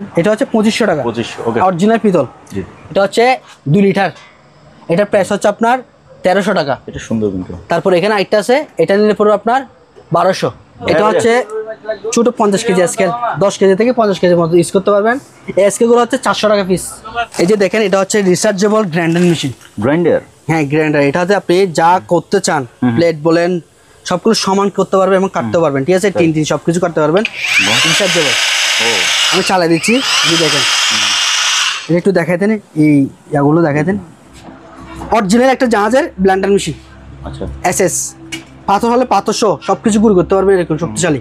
এটা হচ্ছে 2500 টাকা। 2500 ওকে। অরিজিনাল পিতল। জি। এটা হচ্ছে 2 লিটার। এটার প্রাইস হচ্ছে আপনার 1300 টাকা। এটা সুন্দর কিন্তু। তারপর এখানে আরেকটা আছে, এটা নিলে পড়বে আপনার 1200। এটা হচ্ছে ছোট 50 কেজি স্কেল, 10 কেজি থেকে 50 কেজির মতো ইউজ করতে পারবেন। এই স্কেলগুলো হচ্ছে 400 টাকা পিস। এই যে দেখেন, এটা হচ্ছে রিচার্জেবল গ্রাইন্ডার মেশিন। গ্রাইন্ডার? হ্যাঁ, গ্রাইন্ডার। এটাতে আপনি যা করতে চান, প্লেট বলেন সবগুলো সমান করতে পারবেন এবং কাটতে পারবেন। ঠিক আছে, টিন সবকিছু কাটতে পারবেন। রিচার্জেবল। ও, আমি চালাই দিচ্ছি, এই দেখেন। এটা একটু দেখাই দেন, এই ইয়াগুলো দেখাই দেন। অরিজিনাল একটা জাহাজের ব্লেন্ডার মেশিন। আচ্ছা। এসএস পাথর হলে পাথর সহ সবকিছু গুঁড়ো করতে পারবেন, এরকম শক্তিশালী।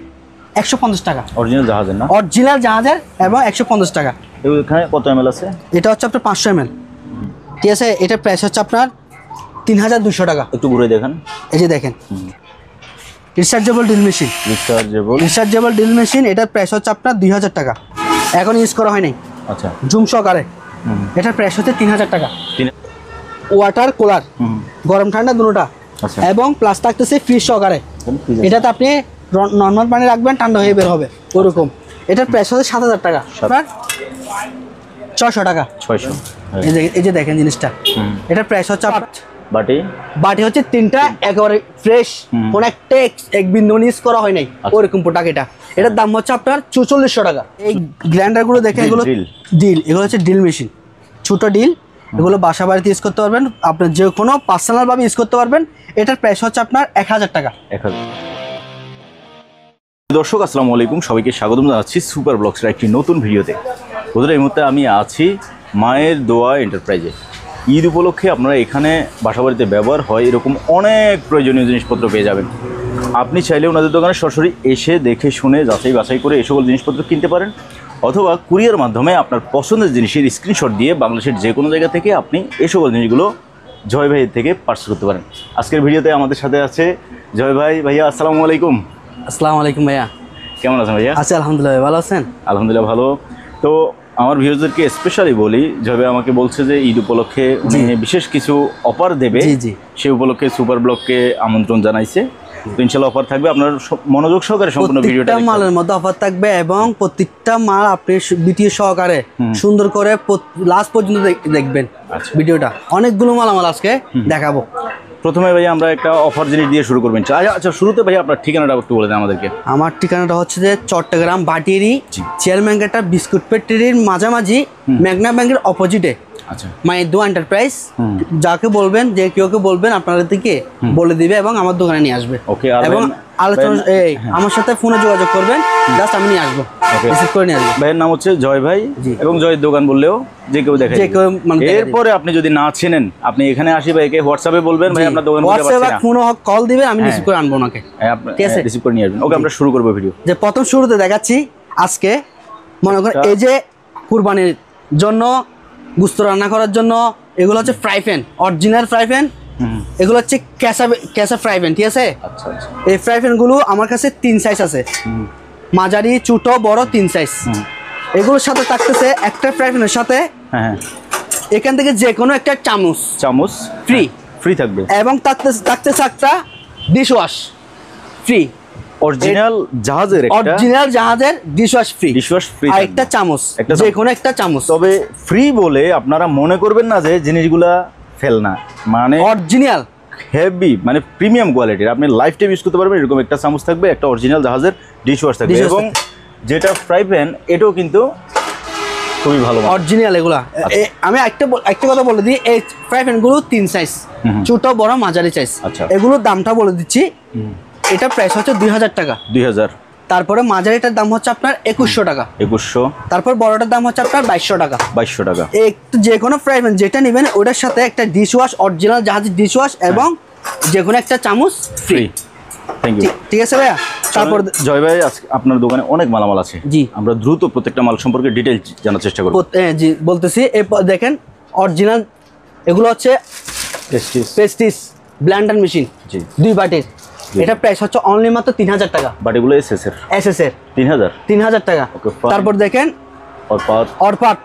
150 টাকা। অরিজিনাল জাহাজের না? অরিজিনাল জাহাজের এবং 150 টাকা। এখানে কত এমএল আছে? এটা হচ্ছে আপনার 500 ml। ঠিক আছে, এটার প্রাইস হচ্ছে আপনার 3200 টাকা। একটু ঘুরে দেখেন। এই যে দেখেন, rechargeable drill machine. Rechargeable drill machine, এটার প্রাইস হচ্ছে আপনার 2000 টাকা। এখন ইউজ করা হয়নি। আচ্ছা। জুম সহকারে। এটার প্রাইস হচ্ছে 3000 টাকা। ওয়াটার কুলার, গরম ঠান্ডা দুটোটা। আচ্ছা। এবং প্লাস থাকতেছে ফ্রিজ সহকারে। এটাতে আপনি নর্মাল পানি রাখবেন, ঠান্ডা হয়ে বের হবে ওরকম। এটার প্রাইস হচ্ছে 7000 টাকা। আপনার 600 টাকা। 600। এই যে দেখেন জিনিসটা, এটার প্রাইস হচ্ছে বাটি। বাটি হচ্ছে 3টা একেবারে ফ্রেশ, কোন একটা এক বিন্দু ইউজ করা হয় নাই, ওরকম প্রোডাক্ট। এটার দাম হচ্ছে আপনার 4400 টাকা। এই গ্রাইন্ডারগুলো দেখেন, এগুলো ডিল, এগুলো হচ্ছে ডিল মেশিন, ছোট ডিল। এগুলো বাসা বাড়িতে ইউজ করতে পারবেন, আপনার যে কোনো পার্সোনালভাবে ইউজ করতে পারবেন। এটার প্রাইস হচ্ছে আপনার 1000 টাকা। 1000। দর্শক আসসালামু আলাইকুম, সবাইকে স্বাগতম জানাচ্ছি সুপার ব্লগসের একটি নতুন ভিডিওতে। বন্ধুরা, এই মুহূর্তে আমি আছি মায়ের দোয়া এন্টারপ্রাইজে। ঈদ উপলক্ষে আপনারা এখানে বাসাবাড়িতে ব্যবহার হয় এরকম অনেক প্রয়োজনীয় জিনিসপত্র পেয়ে যাবেন। আপনি চাইলে ওনাদের দোকানে সরাসরি এসে দেখে শুনে যাচাই বাছাই করে এই সকল জিনিসপত্র কিনতে পারেন, অথবা কুরিয়ার মাধ্যমে আপনার পছন্দের জিনিসের স্ক্রিনশট দিয়ে বাংলাদেশের যে কোনো জায়গা থেকে আপনি এই সকল জিনিসগুলো জয় ভাইয়ের থেকে পার্সেল করতে পারেন। আজকের ভিডিওতে আমাদের সাথে আছে জয় ভাই। ভাইয়া আসসালামু আলাইকুম। আসসালামু আলাইকুম ভাইয়া। কেমন আছেন ভাইয়া? আচ্ছা, আলহামদুলিল্লাহ, ভালো আছেন? আলহামদুলিল্লাহ ভালো। তো আমার ভিউয়ারদেরকে স্পেশালি বলি, জয় ভাই আমাকে বলছে যে ঈদ উপলক্ষে উনি বিশেষ কিছু অফার দেবে। সেই উপলক্ষে সুপার ব্লগকে আমন্ত্রণ জানাইছে। তো ইনশাআল্লাহ অফার থাকবে, আপনার মনোযোগ সহকারে সম্পূর্ণ ভিডিওটা দেখবেন। মালের মধ্যে অফার থাকবে এবং প্রত্যেকটা মাল আপনি ভিডিও সহকারে সুন্দর করে লাস্ট পর্যন্ত দেখবেন ভিডিওটা। অনেকগুলো মাল আজকে দেখাবো। প্রথমে ভাই আমরা একটা অফার জিনিস দিয়ে শুরু করবেন। আচ্ছা, শুরুতে ভাই আপনার ঠিকানাটা একটু বলে দেন আমাদেরকে। আমার ঠিকানাটা হচ্ছে যে চট্টগ্রাম বাটিয়ারি চেয়ারম্যান গেটটা বিস্কুট ফ্যাক্টরির মাঝামাঝি, মেঘনা ব্যাংকের অপোজিটে। আচ্ছা, মায়ের দোয়া এন্টারপ্রাইজ। যাকে বলবেন, যে কেউকে বলবেন, আপনাদের থেকে বলে দিবে এবং আমার দোকানে নিয়ে আসবে। ওকে। এবং আলোচনা আমার সাথে ফোনে যোগাযোগ করবেন, জাস্ট আমি নিয়ে আসবো, রিসিভ করে নিয়ে আসবো। ভাইয়ের নাম হচ্ছে জয় ভাই, এবং জয়ের দোকান বললেও যে কেউ দেখে। এরপরে আপনি যদি না চেনেন, আপনি এখানে আসি ভাইকে হোয়াটসঅ্যাপে বলবেন, ভাই আপনার দোকান হোয়াটসঅ্যাপে ফোন কল দিবেন, আমি রিসিভ করে আনবো ওনাকে। ঠিক আছে, রিসিভ করে নিয়ে আসবেন। ওকে, আমরা শুরু করবো ভিডিও। যে প্রথম শুরুতে দেখাচ্ছি আজকে, মনে করেন এই যে কুরবানির জন্য গুস্ত রান্না করার জন্য এগুলো হচ্ছে fry pan, original fry pan. এগুলো হচ্ছে ক্যাসা ফ্রাই প্যান। ঠিক আছে, এই ফ্রাই প্যান গুলো আমার কাছে 3 সাইজ আছে, মাঝারি, ছোট, বড়, 3 সাইজ। এগুলোর সাথে থাকতেছে একটা ফ্রাই প্যানের সাথে এখান থেকে যে কোনো একটা চামচ ফ্রি থাকবে, এবং থাকতেছে একটা ডিশ ওয়াশ ফ্রি। অরিজিনাল জাহাজের ডিশ ওয়াশ ফ্রি। আর একটা চামচ, যে কোনো একটা চামচ। তবে ফ্রি বলে আপনারা মনে করবেন না যে জিনিসগুলা ফেল না, মানে অরিজিনাল হেভি, মানে প্রিমিয়াম কোয়ালিটির। আপনি লাইফ টাইম ইউজ করতে পারবেন। এরকম একটা চামচ থাকবে, একটা অরিজিনাল জাহাজের ডিশ ওয়াশ থাকবে, এবং যেটা ফ্রাই প্যান এটাও কিন্তু খুবই ভালো অরিজিনাল। এগুলা আমি একটা কথা বলে দিই, এই ফ্রাই প্যান গুলো 3 সাইজ, ছোট, বড়, মাঝারি সাইজ। এগুলোর দামটা বলে দিচ্ছি। এটা প্রাইস হচ্ছে 2000 টাকা। 2000। তারপরে মাঝারিটার দাম হচ্ছে আপনার 2100 টাকা। 2100। তারপর বড়টার দাম হচ্ছে আপনার 2200 টাকা। 2200 টাকা। যে কোনো ফ্রাই প্যান যেটা নেবেন ওটার সাথে একটা ডিশ ওয়াশ, অরিজিনাল জাহাজের ডিশ ওয়াশ, এবং যে কোনো একটা চামচ ফ্রি। Thank you. ঠিক আছে ভাইয়া। তারপর জয় ভাই, আপনার দোকানে অনেক মালামাল আছে। জি, আমরা দ্রুত প্রত্যেকটা মাল সম্পর্কে ডিটেইলস জানার চেষ্টা করব। জি, বলতেছি। দেখেন, অরিজিনাল এগুলো হচ্ছে প্রেস্টিজ ব্লেন্ডার মেশিন, 2 বাটির। এটা প্রাইস হচ্ছে অনলি মাত্র 3000 টাকা। বাটিগুলো এসএস এর 3000 টাকা। তারপর দেখেন অরপাট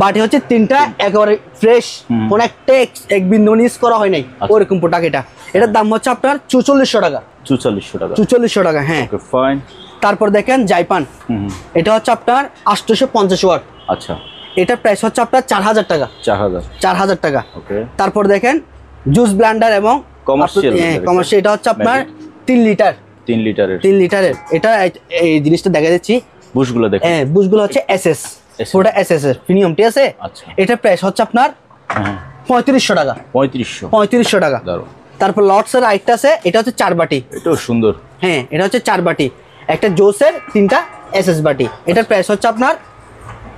বাটি হচ্ছে 3টা একেবারে ফ্রেশ, কোন একটা এক বিন্দু ইউজ করা হয় নাই, ওরকম প্রোডাক্ট। এটার দাম হচ্ছে আপনার 4400 টাকা। 4400 টাকা। হ্যাঁ, ওকে ফাইন। তারপর দেখেন জাইপান, এটা হচ্ছে আপনার 850 ওয়াট। আচ্ছা, এটার প্রাইস হচ্ছে আপনার 4000 টাকা। 4000 টাকা। ওকে। তারপর দেখেন জুস ব্লেন্ডার এবং কমার্শিয়াল, এটা হচ্ছে আপনার 3 লিটার। 3 লিটারের এটা এই জিনিসটা দেখা যাচ্ছে, বুশগুলো দেখেন। হ্যাঁ, বুশগুলো হচ্ছে এসএস, পুরোটা এসএস এর প্রিমিয়াম, ঠিক আছে। আচ্ছা, এটার প্রাইস হচ্ছে আপনার 3500 টাকা। 3500 টাকা। তারপর লটস এর আইটটা আছে, এটা হচ্ছে 4 বাটি। এটাও সুন্দর। হ্যাঁ, এটা হচ্ছে 4 বাটি, একটা জোসের 3টা এসএস বাটি। এটার প্রাইস হচ্ছে আপনার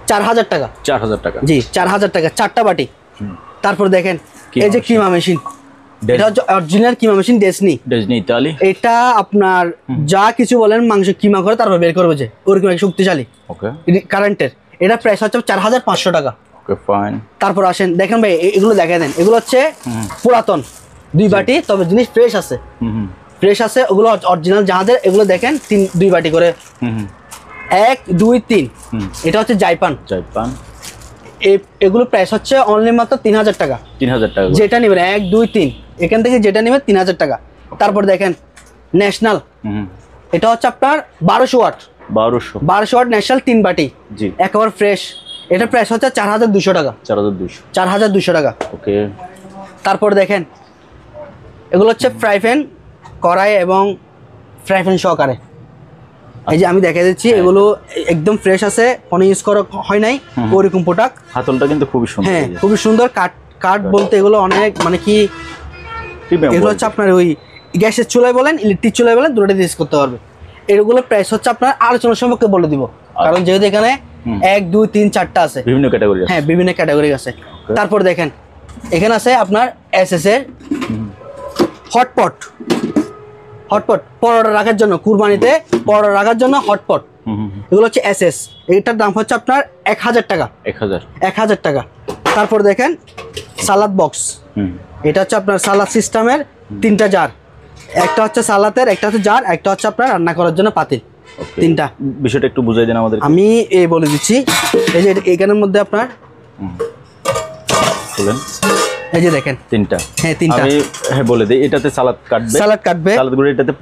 4000 টাকা। 4000 টাকা, জি 4000 টাকা, 4টা বাটি। তারপর দেখেন এই যে কিমা মেশিন, এটা হচ্ছে অরিজিনাল কিমা মেশিন, ডেসনি ইতালি। এটা আপনার যা কিছু বলেন মাংস কিমা করে তারপর বের করবে, যে ওরকম এক শক্তিশালী। ওকে। কারেন্টের এটা প্রাইস হচ্ছে 4500 টাকা। ওকে, ফাইন। তারপর আসেন দেখেন ভাই, এগুলো দেখাই দেন। এগুলো হচ্ছে পুরাতন 2 বাটি, তবে জিনিস ফ্রেশ আছে, ফ্রেশ আছে। ওগুলো অরিজিনাল জাহাজের। এগুলো দেখেন 2 বাটি করে, 1 2 3। এটা হচ্ছে জাইপান। এগুলো প্রাইস হচ্ছে অনলি মাত্র 3000 টাকা। 3000 টাকা যেটা নেবেন 1 2 3, এখান থেকে যেটা নেবেন 3000 টাকা। তারপর দেখেন ন্যাশনাল, এটা হচ্ছে আপনার 1200 ওয়াট। 1200 ওয়াট ন্যাশনাল 3 বাটি, জি, একেবারে ফ্রেশ। এটার প্রাইস হচ্ছে 4200 টাকা। 4200 টাকা। ওকে। তারপর দেখেন এগুলো হচ্ছে ফ্রাই প্যান, কড়াই এবং ফ্রাই প্যান সহকারে। এই যে আমি দেখা দিচ্ছি, এগুলো একদম ফ্রেশ আছে, কোনো ইউজ করা হয় নাই ওরকম প্রোডাক্ট। হাতলটা কিন্তু খুবই সুন্দর। হ্যাঁ, খুবই সুন্দর। কাঠ বলতে এগুলো অনেক মানে কি, এগুলো হচ্ছে আপনার ওই গ্যাসের চুলায় বলেন, ইলেকট্রিক চুলায় বলেন, দুটোতে ইউজ করতে পারবে। এগুলোর প্রাইস হচ্ছে আপনার আলোচনা সম্পর্কে বলে দিব, কারণ যেহেতু এখানে 1 2 3 4টা আছে, বিভিন্ন ক্যাটাগরি। হ্যাঁ, বিভিন্ন ক্যাটাগরি আছে। তারপর দেখেন এখানে আছে আপনার এসএস এর হটপট, পরোটা রাখার জন্য, কুরবানিতে পরোটা রাখার জন্য হটপট। এগুলো হচ্ছে এসএস। এটার দাম হচ্ছে আপনার 1000 টাকা। 1000 টাকা। তারপর দেখেন সালাদ বক্স, এটা হচ্ছে আপনার সালাদ সিস্টেমের 3টা জার, একটা হচ্ছে সালাতের, একটা হচ্ছে জার, একটা হচ্ছে আপনার রান্না করার জন্য পাতিল। 3টা। বিষয়টা একটু বুঝাই দেন আমাদের। আমি বলে দিচ্ছি। এই যে এখানের মধ্যে আপনার এই যে দেখেন 3টা। হ্যাঁ, 3টা। আমি বলে দেই, এটাতে সালাদ কাটবে, সালাদগুলো এটাতে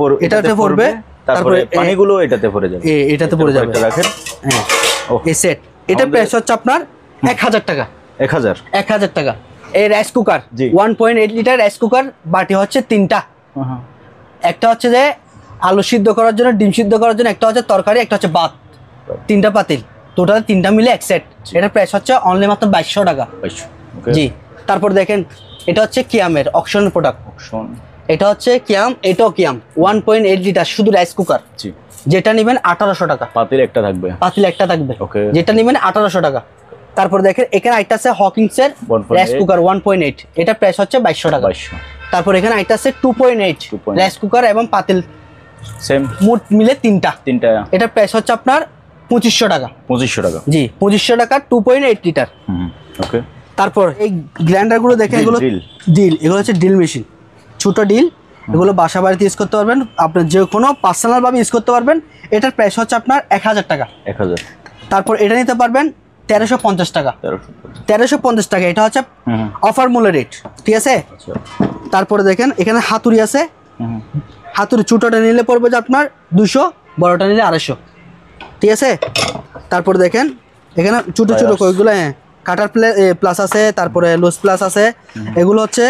পড়বে, তারপরে পানিগুলো এটাতে পড়ে যাবে, এটাতে পড়ে যাবে। এটা রাখেন। হ্যাঁ, এই সেট। এটা প্রাইস হচ্ছে আপনার 1000 টাকা। 1000 টাকা। এই rice cooker 1.8 litre rice cooker, বাটি হচ্ছে 3টা। একটা হচ্ছে যে আলু সিদ্ধ করার জন্য, ডিম সিদ্ধ করার জন্য, একটা হচ্ছে তরকারি, একটা হচ্ছে ভাত। 3টা পাতিল, টোটাল 3টা মিলে এক সেট। এটার প্রাইস হচ্ছে অনলি মাত্র 2200 টাকা। জি। তারপর দেখেন এটা হচ্ছে কিয়ামের অকশনের প্রোডাক্ট। এটা হচ্ছে কিয়াম, এটাও কিয়াম 1.8 লিটার, শুধু রাইস কুকার। যেটা নেবেন 1800 টাকা। পাতিল একটা থাকবে। যেটা নেবেন 1800 টাকা। তারপর দেখেন এখানে আইটা আছে হকিংসের রাইস কুকার 1.8, এটা প্রাইস হচ্ছে 2200 টাকা। তারপর এখানে আইটা আছে 2.8 রাইস কুকার এবং পাতিল, সেম মোট মিলে 3টা। এটা প্রাইস হচ্ছে আপনার 2500 টাকা। জি, 2500 টাকা, 2.8 লিটার। ওকে। তারপর এই গ্রাইন্ডারগুলো দেখেন, এগুলো এগুলো হচ্ছে ডিল মেশিন, ছোট ডিল। এগুলো বাসা বাড়িতে ইউজ করতে পারবেন, আপনার যে কোনো পার্সোনালভাবে ইউজ করতে পারবেন। এটার প্রাইস হচ্ছে আপনার 1000 টাকা। তারপর এটা নিতে পারবেন 1350 টাকা। 1350 টাকা। এটা হচ্ছে অফার মূল্য রেট, ঠিক আছে। তারপরে দেখেন এখানে হাতুড়ি আছে, হাতুড়ি ছোটোটা নিলে পড়বে যে আপনার 200, বড়টা নিলে 250, ঠিক আছে। তারপর দেখেন এখানে ছোটো কয়েকগুলো, হ্যাঁ, কাটার প্লাস আছে, তারপরে লুজ প্লাস আছে। এগুলো হচ্ছে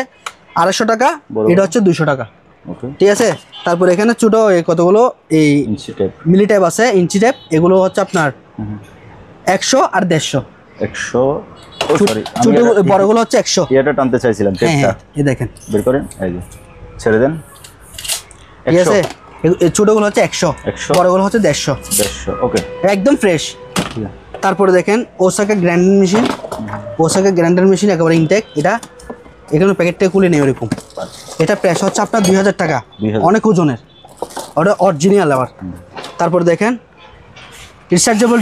250 টাকা, এটা হচ্ছে 200 টাকা, ঠিক আছে। তারপর এখানে ছোটো কতগুলো এই মিলি ট্যাপ আছে, ইঞ্চি ট্যাপ। এগুলো হচ্ছে আপনার 100 আর 150। ছোট বড়গুলো হচ্ছে 100। এটা টানতে চাইছিলাম, এই দেখেন, বের করেন, এই যে ছেড়ে দেন, ঠিক আছে। ছোটগুলো হচ্ছে 100, বড়গুলো হচ্ছে 150। ওকে, একদম ফ্রেশ। তারপরে দেখেন ওসাকা গ্রাইন্ডার মেশিন, একেবারে ইনটেক। এটা এখানে প্যাকেটটা খুলে নেই ওরকম। এটা প্রাইস হচ্ছে আপনার 2000 টাকা, অনেক ওজনের, ওটা অরিজিনাল আবার। তারপর দেখেন রিচার্জেবল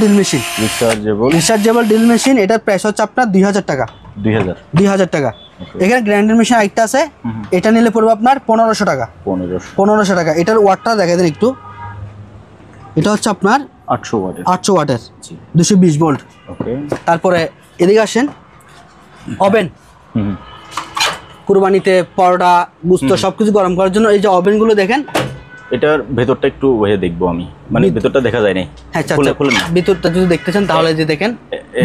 ড্রিল মেশিন, এটার প্রাইস হচ্ছে আপনার 2000 টাকা। 2000 টাকা। এখানে গ্রাইন্ডার মেশিন আরেকটা আছে, এটা নিলে পড়বে আপনার 1500 টাকা। 1500 টাকা। এটার ওয়াটটা দেখা দেন একটু। এটা হচ্ছে আপনার 800 ওয়াটের, 220 ভোল্ট। তারপরে এদিকে আসেন, ওভেন, কুরবানিতে পরোটা, গুস্ত সবকিছু গরম করার জন্য এই যে ওভেনগুলো দেখেন, এটার ভেতরটা একটু দেখবো আমি, মানে ভেতরটা দেখা যায় নাই। হ্যাঁ খুলে খুলে না। ভিতরটা যদি দেখতে চান তাহলে যে দেখেন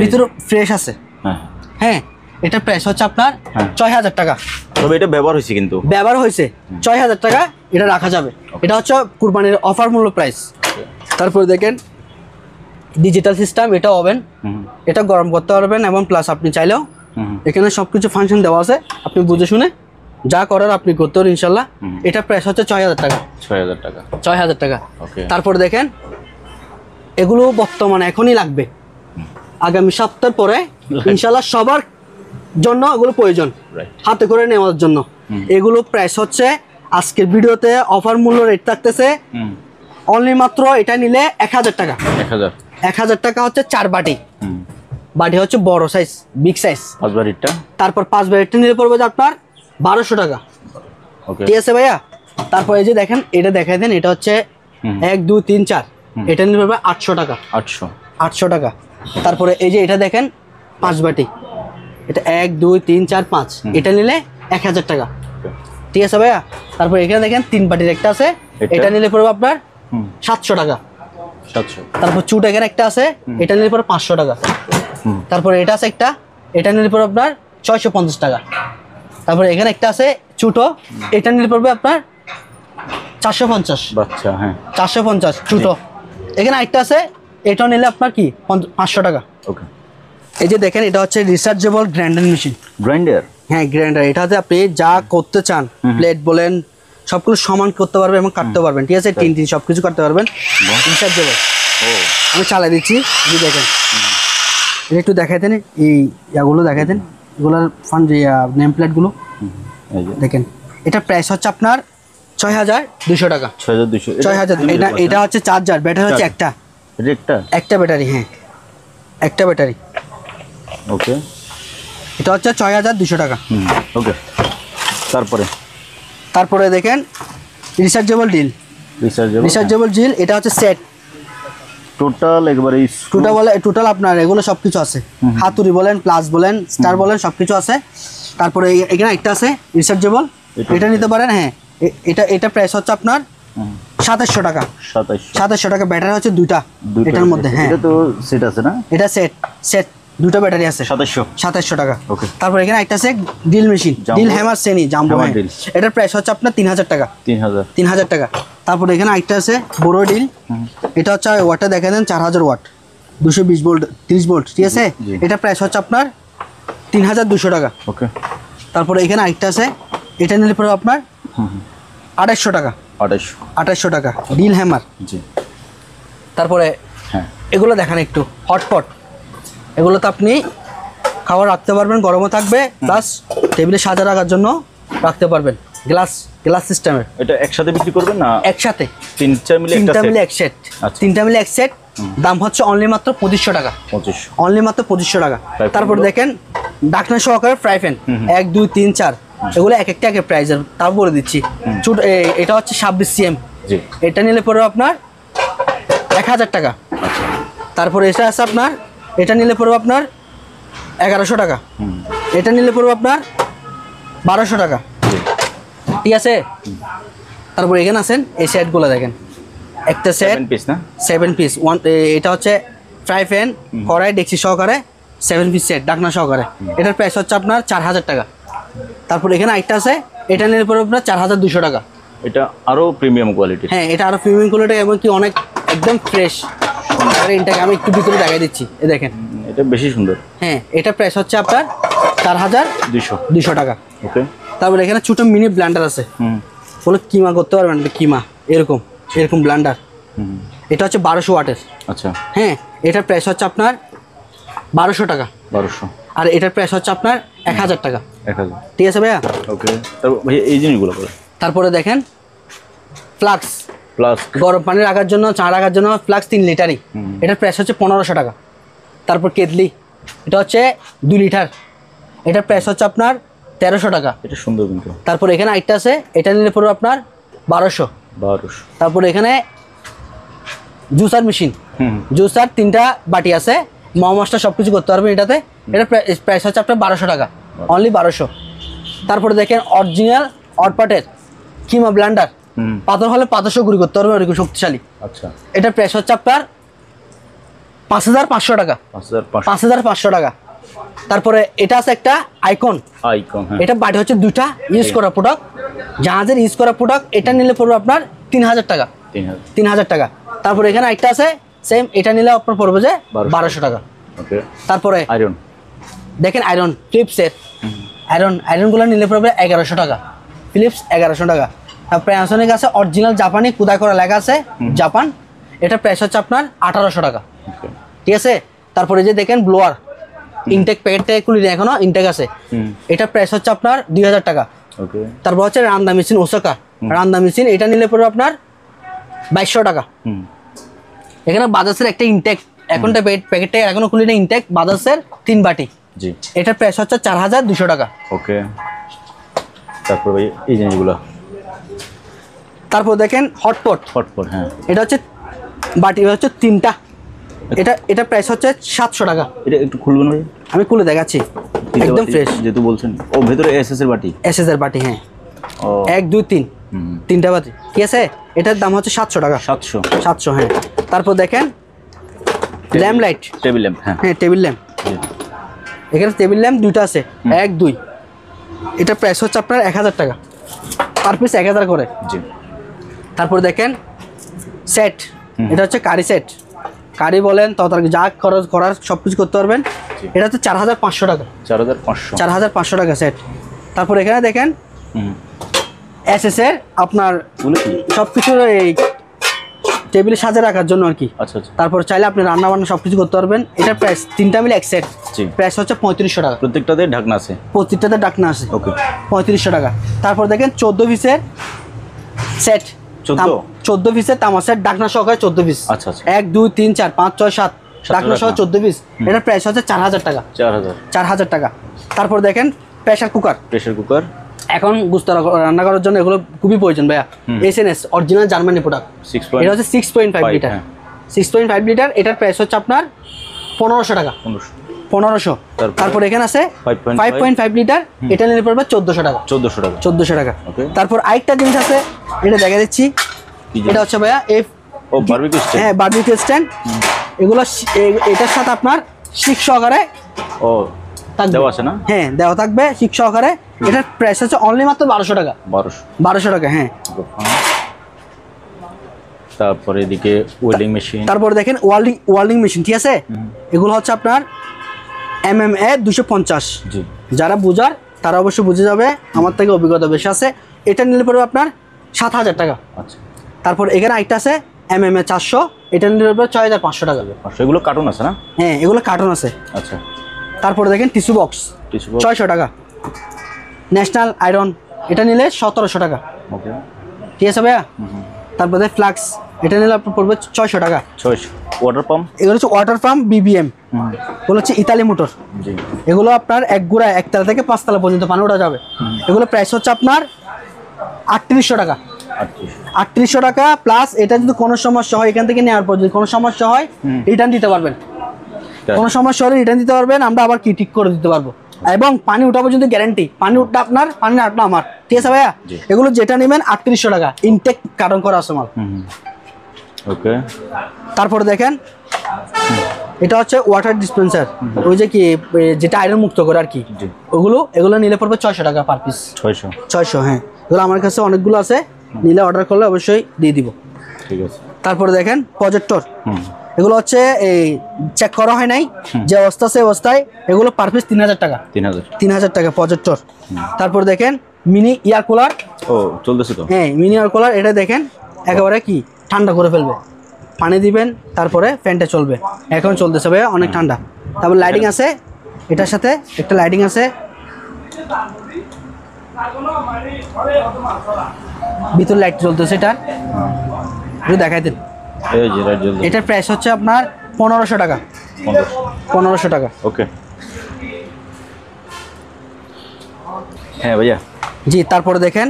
ভিতর ফ্রেশ আছে। হ্যাঁ হ্যাঁ, এটা প্রাইস হচ্ছে আপনার 6,000 টাকা। তবে এটা ব্যবহার হয়েছে, কিন্তু ব্যবহার হয়েছে 6,000 টাকা এটা রাখা যাবে। এটা হচ্ছে কুরবানির অফার মূল্য প্রাইস। তারপরে দেখেন ডিজিটাল সিস্টেম, এটা ওভেন, এটা গরম করতে পারবেন এবং প্লাস আপনি চাইলেও এখানে সবকিছু ফাংশন দেওয়া আছে, আপনি বুঝে শুনে যা করার আপনি করতে পারেন ইনশাল্লাহ। এটা প্রাইস হচ্ছে 6,000 টাকা। 6,000 টাকা। 6,000 টাকা। ওকে। তারপরে দেখেন এগুলো বর্তমানে এখনই লাগবে, আগামী সপ্তাহ পরে ইনশাল্লাহ সবার জন্য এগুলো প্রয়োজন, হাতে করে নেওয়ার জন্য। এগুলো প্রাইস হচ্ছে আজকের ভিডিওতে অফার মূল্য রেট থাকতেছে অনলি মাত্র এটা নিলে 1,000 টাকা। 1,000 টাকা হচ্ছে 4 বাটি। বাটি হচ্ছে বড় সাইজ, বিগ সাইজ 5 বাটিটা। তারপর 5 বাটিটা নিলে পড়বে আপনার 1200 টাকা। ওকে, ঠিক আছে ভাইয়া। তারপর এই যে দেখেন এটা দেখাই দেন, এটা হচ্ছে 1 2 3 4, এটা নিলে পড়বে 800 টাকা। 800 টাকা। তারপরে এই যে এটা দেখেন 5 বাটি, এটা 1 2 3 4 5, এটা নিলে 1,000 টাকা। ঠিক আছে ভাইয়া। তারপর এখানে দেখেন 3 বাটির একটা আছে, এটা নিলে পড়বে আপনার 700 টাকা। 700। তারপর চুট এখানে একটা আছে, এটা নিলে পড়বে 500 টাকা। তারপরে এটা আছে একটা, এটা নিলে পড়বে আপনার 650 টাকা। তারপরে এখানে একটা আছে চুটো, এটা নিলে পড়বে আপনার 450। বাচ্চা, হ্যাঁ 450 চুটো। এখানে একটা আছে, এটা নিলে আপনার কি 500 টাকা। ওকে। এই যে দেখেন এটা হচ্ছে রিচার্জেবল গ্রাইন্ডার মেশিন। গ্রাইন্ডার? হ্যাঁ গ্রাইন্ডার। এটাতে আপনি যা করতে চান, প্লেট বলেন সবগুলো সমান করতে পারবেন এবং কাটতে পারবেন। ঠিক আছে, টিন সবকিছু কাটতে পারবেন। রিচার্জেবল। ও, আমি চালাই দিচ্ছি, এই দেখেন এটা একটু দেখাই দেন, এই ইয়াগুলো দেখাই দেন, এগুলোর ফান যে নেম প্লেটগুলো দেখেন। এটা প্রাইস হচ্ছে আপনার 6,200 টাকা। 6,200। 6,000। এটা হচ্ছে চার্জার, ব্যাটারি হচ্ছে একটা ব্যাটারি। হ্যাঁ, একটা ব্যাটারি। ওকে। এটা হচ্ছে 6,200 টাকা। ওকে। তারপরে দেখেন রিচার্জেবল ডিল। রিচার্জেবল ডিল, এটা হচ্ছে সেট টোটাল একবারে টোটাল আপনার এগুলো সবকিছু আছে, হাতুড়ি বলেন, প্লাস বলেন, স্টার বলেন, সবকিছু আছে। তারপরে এখানে একটা আছে রিচার্জেবল, এটা নিতে পারেন। হ্যাঁ, এটা প্রাইস হচ্ছে আপনার 2,700 টাকা। 2,700 টাকা। ব্যাটারি হচ্ছে দুইটা এটার মধ্যে। হ্যাঁ, এটা তো সেট আছে না? এটা সেট দুটো ব্যাটারি আছে। 2,700 টাকা। ওকে। তারপর এখানে একটা আছে ডিল মেশিন, ডিল হ্যামার শ্রেণী জাম্বো। এটার প্রাইস হচ্ছে আপনার 3,000 টাকা। 3,000 টাকা। তারপর এখানে একটা আছে বড় ডিল, এটা হচ্ছে ওয়াটটা দেখা দেন 4,000 ওয়াট, 220 ভোল্ট, 30 ভোল্ট। ঠিক আছে, এটা প্রাইস হচ্ছে আপনার 3,200 টাকা। ওকে। তারপরে এখানে আরেকটা আছে, এটা নিলে পরে আপনার 2,800 টাকা। 2,800 টাকা ডিল হ্যামার। জি। তারপরে হ্যাঁ, এগুলো দেখান একটু হটপট, এগুলো তো আপনি খাবার রাখতে পারবেন, গরমও থাকবে, প্লাস টেবিলে সাজা রাখার জন্য রাখতে পারবেন। গ্লাস সিস্টেমের। এটা একসাথে বিক্রি করবেন না একসাথে? 3টা মিলে এক সেট। 3টা মিলে এক সেট। দাম হচ্ছে অনলি মাত্র 2,500 টাকা। অনলি মাত্র 2,500 টাকা। তারপর দেখেন ঢাকনা সহকারে ফ্রাই প্যান 1 2 3 4, এগুলো এক একটা এক প্রাইজের, তাও বলে দিচ্ছি। ছোট এটা হচ্ছে 26 cm, এটা নিলে পরে আপনার 1,000 টাকা। তারপরে এটা আছে আপনার, এটা নিলে পড়বে আপনার 1,100 টাকা। এটা নিলে পড়বে আপনার 1,200 টাকা। ঠিক আছে। তারপর এখানে আছেন এই সেটগুলো দেখেন, একটা সেট 7 পিস। এটা হচ্ছে ফ্রাই প্যান, কড়াই, ডেকচি সহকারে 7 পিস সেট, ঢাকনা সহকারে। এটার প্রাইস হচ্ছে আপনার 4,000 টাকা। তারপর এখানে একটা আছে, এটা নিলে পড়বে আপনার 4,200 টাকা। এটা আরো প্রিমিয়াম কোয়ালিটি। হ্যাঁ, এটা আরো প্রিমিয়াম কোয়ালিটি এবং কি অনেক একদম ফ্রেশ। এটাকে আমি একটু ভিতরে দেখাই দিচ্ছি, এই দেখেন, এটা বেশি সুন্দর। হ্যাঁ, এটা প্রাইস হচ্ছে আপনার 4,200 টাকা। ওকে। তারপরে এখানে ছোট মিনি ব্লেন্ডার আছে, বলে কিমা করতে পারবেন, কিমা এরকম ব্লেন্ডার। এটা হচ্ছে 1200 ওয়াটের। আচ্ছা। হ্যাঁ, এটার প্রাইস হচ্ছে আপনার 1200 টাকা। 1200। আর এটার প্রাইস হচ্ছে আপনার 1,000 টাকা। 1,000। ঠিক আছে ভাইয়া। ওকে। তারপর ভাই এই জিনিসগুলো করে। তারপরে দেখেন ফ্লাক্স, গরম পানি রাখার জন্য, চা রাখার জন্য ফ্লাক্স 3 লিটারই। এটার প্রাইস হচ্ছে 1,500 টাকা। তারপর কেতলি, এটা হচ্ছে 2 লিটার, এটার প্রাইস হচ্ছে আপনার 1,300 টাকা। এটা সুন্দর কিন্তু। তারপর এখানে আরেকটা আছে, এটা নিলে পড়বে আপনার 1,200। তারপর এখানে জুসার মেশিন, জুসার 3টা বাটি আছে, মশলা সবকিছু করতে পারবেন এটাতে। এটার প্রাইস হচ্ছে আপনার 1,200 টাকা, অনলি 1,200। তারপরে দেখেন অরিজিনাল অটপাটের কিমা ব্লেন্ডার, পাথর হলে পাথর গুঁড়ি করতে পারবেন, ওরকম শক্তিশালী। আচ্ছা, এটার প্রাইস হচ্ছে আপনার 5500 টাকা। 5500 টাকা। তারপরে এটা আছে একটা আইকন। এটা বাটি হচ্ছে দুইটা ইউজ করা প্রোডাক্ট, জাহাজের ইউজ করা প্রোডাক্ট। এটা নিলে পড়বে আপনার 3000 টাকা। 3000 টাকা। তারপরে এখানে একটা আছে সেম, এটা নিলে আপনার পড়বে যে 1200 টাকা। তারপরে আয়রন দেখেন, আয়রন ফিলিপসের আয়রনগুলো নিলে পড়বে 1100 টাকা। ফিলিপস 1100 টাকা। তারপরে প্যানাসোনিক আছে অরিজিনাল জাপানি, খোদাই করা লেখা আছে জাপান। এটা প্রাইস হচ্ছে আপনার 1800 টাকা। ঠিক আছে। তারপরে যে দেখেন ব্লোয়ার, ইনটেক প্যাকেট থেকে খুলি এখনো ইনটেক আছে, এটা প্রাইস হচ্ছে আপনার 2000 টাকা। তারপর হচ্ছে রান্দা মেশিন ওসাকা, রান্দা মেশিন, এটা নিলে পড়বে আপনার 2200 টাকা। এখানে বাজাজের একটা ইনটেক, এখনটা প্যাকেটটা এখনো খুলি না, ইনটেক বাজাজের 3 বাটি, এটার প্রাইস হচ্ছে 4200 টাকা। ওকে। তারপর ভাই এই জিনিসগুলো, তারপর দেখেন হটপট। হ্যাঁ, এটা হচ্ছে বাটি হচ্ছে 3টা, এটা প্রাইস হচ্ছে 700 টাকা। এটা একটু খুলবেন ভাই? আমি খুলে দেখাচ্ছি, একদম ফ্রেশ যেহেতু বলছেন। ও ভেতরে এসএস এর বাটি, এসএস এর বাটি, হ্যাঁ। 1 2 3 3টা বাটি, ঠিক আছে। এটার দাম হচ্ছে 700 টাকা। 700, হ্যাঁ। তারপর দেখেন ল্যাম্প লাইট, টেবিল ল্যাম্প, হ্যাঁ টেবিল ল্যাম্প। এখানে টেবিল ল্যাম্প দুইটা আছে, 1 2। এটা প্রাইস হচ্ছে আপনার 1000 টাকা, পার পিস 1000 করে। তারপর দেখেন সেট, এটা হচ্ছে কারি সেট, কারি বলেন তরকারি যা খরচ করার সব কিছু করতে পারবেন। এটা হচ্ছে 4500 টাকা। 4500 টাকা সেট। তারপর এখানে দেখেন এসএস এর আপনার সব কিছু এই টেবিলে সাজিয়ে রাখার জন্য আর কি। তারপর চাইলে আপনি রান্না বান্না সব কিছু করতে পারবেন। এটার প্রাইস 3টা মিলে এক সেট, প্রাইস হচ্ছে 3500 টাকা। প্রত্যেকটাতে ঢাকনা আছে, প্রত্যেকটাতে ঢাকনা আছে। ওকে, 3500 টাকা। তারপর দেখেন 14 পিসের সেট, 14 পিসের তামা সেট, ঢাকনা সহকারে 14 পিস। 1 2 3 4 5 6 7 ঢাকনা সহ 14 পিস। এটার প্রাইস হচ্ছে 4000 টাকা। 4000 টাকা। তারপর দেখেন প্রেসার কুকার, এখন গুস্ত রান্না করার জন্য এগুলো খুবই প্রয়োজন ভাইয়া। এসএনএস অরিজিনাল জার্মানি প্রোডাক্ট, এটা হচ্ছে 6.5 লিটার। 6.5 লিটার, এটার প্রাইস হচ্ছে আপনার 1500 টাকা। 1500। তারপর এখানে আছে 5.5 লিটার, এটা নিলে পড়বে 1400 টাকা। 1400 টাকা। তারপর আরেকটা জিনিস আছে, এটা দেখা দিচ্ছি। এটা হচ্ছে ভাইয়া হ্যাঁ বারবিকিউ স্ট্যান্ড। এগুলো এটার সাথে আপনার শিক সহকারে দেওয়া আছে না? হ্যাঁ দেওয়া থাকবে শিক সহকারে। এটার প্রাইস হচ্ছে অনলি মাত্র 1200 টাকা। 1200 টাকা, হ্যাঁ। তারপরে এদিকে ওয়েল্ডিং মেশিন, তারপরে দেখেন ওয়েল্ডিং মেশিন, ঠিক আছে। এগুলো হচ্ছে আপনার MMA 250। যারা বুঝার তারা অবশ্যই বুঝে যাবে, আমার থেকে অভিজ্ঞতা বেশি আছে। এটা নিলে পড়বে আপনার 7000 টাকা। তারপর এখানে আরেকটা আছে MMA 400, এটা নিলে পড়বে 6500 টাকা। এগুলো কার্টুন আছে না? হ্যাঁ এগুলো কার্টুন আছে। আচ্ছা। তারপরে দেখেন টিস্যু বক্স 600 টাকা। ন্যাশনাল আয়রন, এটা নিলে 1700 টাকা। ঠিক আছে ভাইয়া। তারপরে ফ্লাক্স, এটা নিলে আপনার পড়বে 600 টাকা। ওয়াটার পাম্প, এগুলো হচ্ছে ওয়াটার পাম্প BBM, এগুলো হচ্ছে ইতালি মোটর। এগুলো আপনার এক গুড়ায় 1 তলা থেকে 5 তলা পর্যন্ত পানি ওঠা যাবে। এগুলো প্রাইস হচ্ছে আপনার 3800 টাকা। 3800 টাকা প্লাস। এটা যদি কোনো সমস্যা হয় এখান থেকে নেওয়ার পর যদি কোনো সমস্যা হয় রিটার্ন দিতে পারবেন। কোনো সমস্যা হলে রিটার্ন দিতে পারবেন, আমরা আবার কি ঠিক করে দিতে পারবো। এবং পানি উঠা পর্যন্ত গ্যারান্টি, পানি উঠটা আপনার, পানি আটটা আমার। ঠিক আছে ভাইয়া। এগুলো যেটা নেবেন 3800 টাকা, ইনটেক কার্টন করা আছে মাল। ওকে। তারপরে দেখেন এটা হচ্ছে ওয়াটার ডিসপেন্সার, ওই যে কি যেটা আয়রন মুক্ত করে আর কি। এগুলো নিলে পড়বে 600 টাকা পার পিস। 600, হ্যাঁ। এগুলো আমার কাছে অনেকগুলো আছে, নিলে অর্ডার করলে অবশ্যই দিয়ে দিব। ঠিক আছে। তারপরে দেখেন প্রজেক্টর, এগুলো হচ্ছে এই চেক করা হয় নাই, যে অবস্থা সে অবস্থায়। এগুলো পার পিস 3000 টাকা। 3000 টাকা প্রজেক্টর। তারপর দেখেন মিনি এয়ার কুলার, চলতেছে তো, হ্যাঁ মিনি এয়ার কুলার। এটা দেখেন একেবারে কি ঠান্ডা করে ফেলবে, পানি দিবেন তারপরে ফ্যানটা চলবে। এখন চলতেছে ভাইয়া, অনেক ঠান্ডা। তারপর লাইটিং আছে, এটার সাথে একটা লাইটিং আছে, ভিতরে লাইট চলতেছে। এটা একটু দেখাই দিন। এটার প্রাইস হচ্ছে আপনার 1500 টাকা। 1500 টাকা। ওকে। হ্যাঁ ভাইয়া। জি। তারপরে দেখেন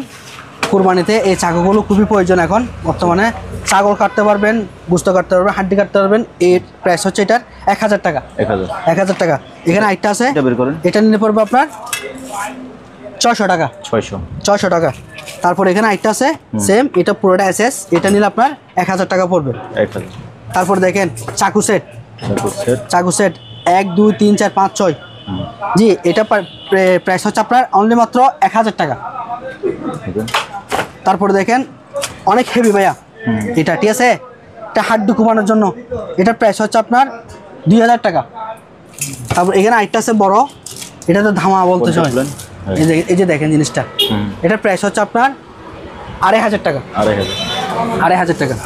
কুরবানিতে এই চাকুগুলো খুবই প্রয়োজন এখন বর্তমানে। ছাগল কাটতে পারবেন, গোশত কাটতে পারবেন, হাড্ডি কাটতে পারবেন। এর প্রাইস হচ্ছে এটার 1000 টাকা। 1000 টাকা। এখানে আরেকটা আছে, এটা নিলে পড়বে আপনার 600 টাকা। 600 টাকা। তারপর এখানে আরেকটা আছে সেম, এটা পুরোটা এসএস, এটা নিলে আপনার 1000 টাকা পড়বে। 1000। তারপর দেখেন চাকু সেট, সেট। চাকু সেট 1 2 3 4 5 6। জি, এটা প্রাইস হচ্ছে আপনার অনলি মাত্র 1000 টাকা। ওকে। তারপর দেখেন অনেক হেভি ভাইয়া এটা, ঠিক আছে, এটা হাড্ডি ঘুমানোর জন্য, এটার প্রাইস হচ্ছে আপনার 2000 টাকা। তারপর এখানে আরেকটা আছে বড়, এটা তো ধামা বলতে হয়, এই যে দেখেন জিনিসটা, এটার প্রাইস হচ্ছে আপনার 2500 টাকা। 2500 টাকা।